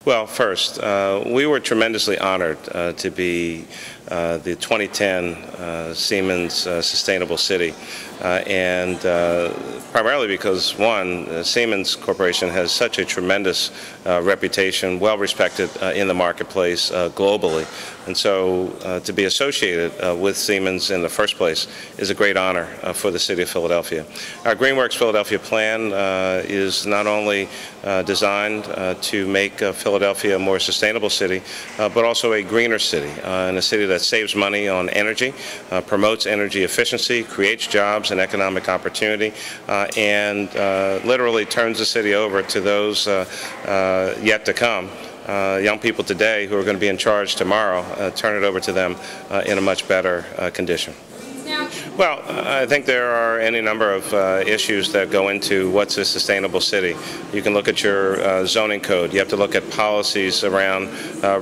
Well, first, we were tremendously honored to be the 2010 Siemens Sustainable City, and primarily because, one, Siemens Corporation has such a tremendous reputation, well respected in the marketplace globally, and so to be associated with Siemens in the first place is a great honor for the City of Philadelphia. Our GreenWorks Philadelphia plan is not only designed to make Philadelphia a more sustainable city, but also a greener city, and a city that saves money on energy, promotes energy efficiency, creates jobs and economic opportunity, and literally turns the city over to those yet to come. Young people today who are going to be in charge tomorrow, turn it over to them in a much better condition. Well, I think there are any number of issues that go into what's a sustainable city. You can look at your zoning code. You have to look at policies around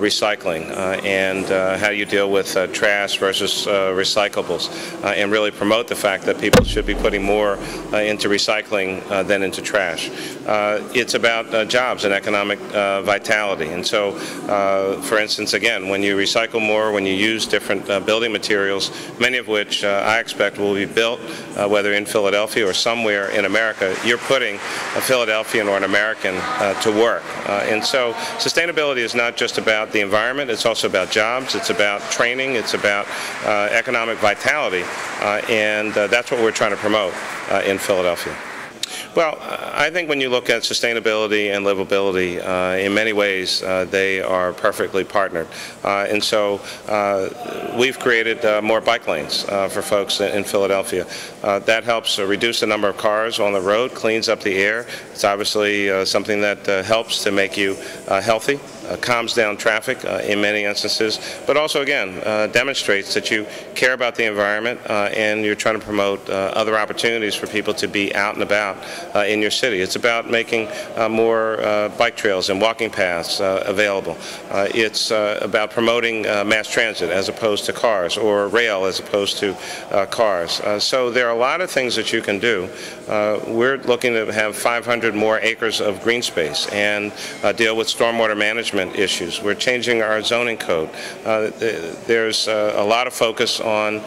recycling and how you deal with trash versus recyclables, and really promote the fact that people should be putting more into recycling than into trash. It's about jobs and economic vitality. And so, for instance, again, when you recycle more, when you use different building materials, many of which I expect will be built, whether in Philadelphia or somewhere in America, you're putting a Philadelphian or an American to work. And so sustainability is not just about the environment, it's also about jobs, it's about training, it's about economic vitality, and that's what we're trying to promote in Philadelphia. Well, I think when you look at sustainability and livability, in many ways they are perfectly partnered. And so we've created more bike lanes for folks in Philadelphia. That helps reduce the number of cars on the road, cleans up the air. It's obviously something that helps to make you healthy. Calms down traffic in many instances, but also, again, demonstrates that you care about the environment and you're trying to promote other opportunities for people to be out and about in your city. It's about making more bike trails and walking paths available. It's about promoting mass transit as opposed to cars, or rail as opposed to cars. So there are a lot of things that you can do. We're looking to have 500 more acres of green space and deal with stormwater management issues. We're changing our zoning code. There's a lot of focus on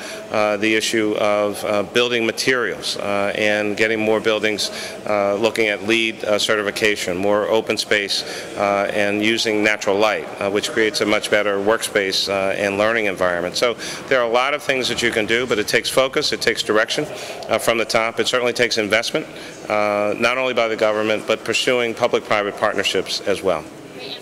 the issue of building materials and getting more buildings looking at LEED certification, more open space, and using natural light, which creates a much better workspace and learning environment. So there are a lot of things that you can do, but it takes focus, it takes direction from the top. It certainly takes investment, not only by the government, but pursuing public-private partnerships as well.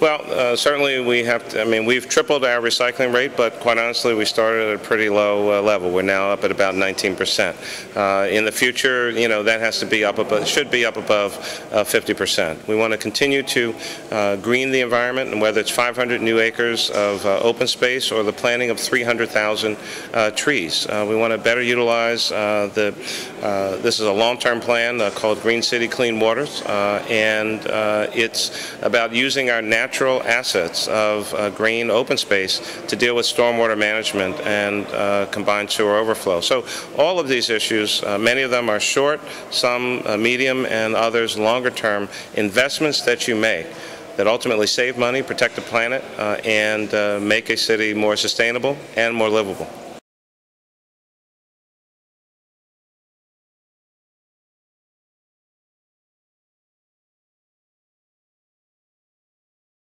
Well, certainly we have to, we've tripled our recycling rate, but quite honestly, we started at a pretty low level. We're now up at about 19%. In the future, that has to be up above, should be up above 50%. We want to continue to green the environment, and whether it's 500 new acres of open space or the planting of 300,000 trees. We want to better utilize this is a long-term plan called Green City, Clean Waters, and it's about using our natural assets of green open space to deal with stormwater management and combined sewer overflow. So all of these issues, many of them are short, some medium, and others longer term investments that you make that ultimately save money, protect the planet, and make a city more sustainable and more livable.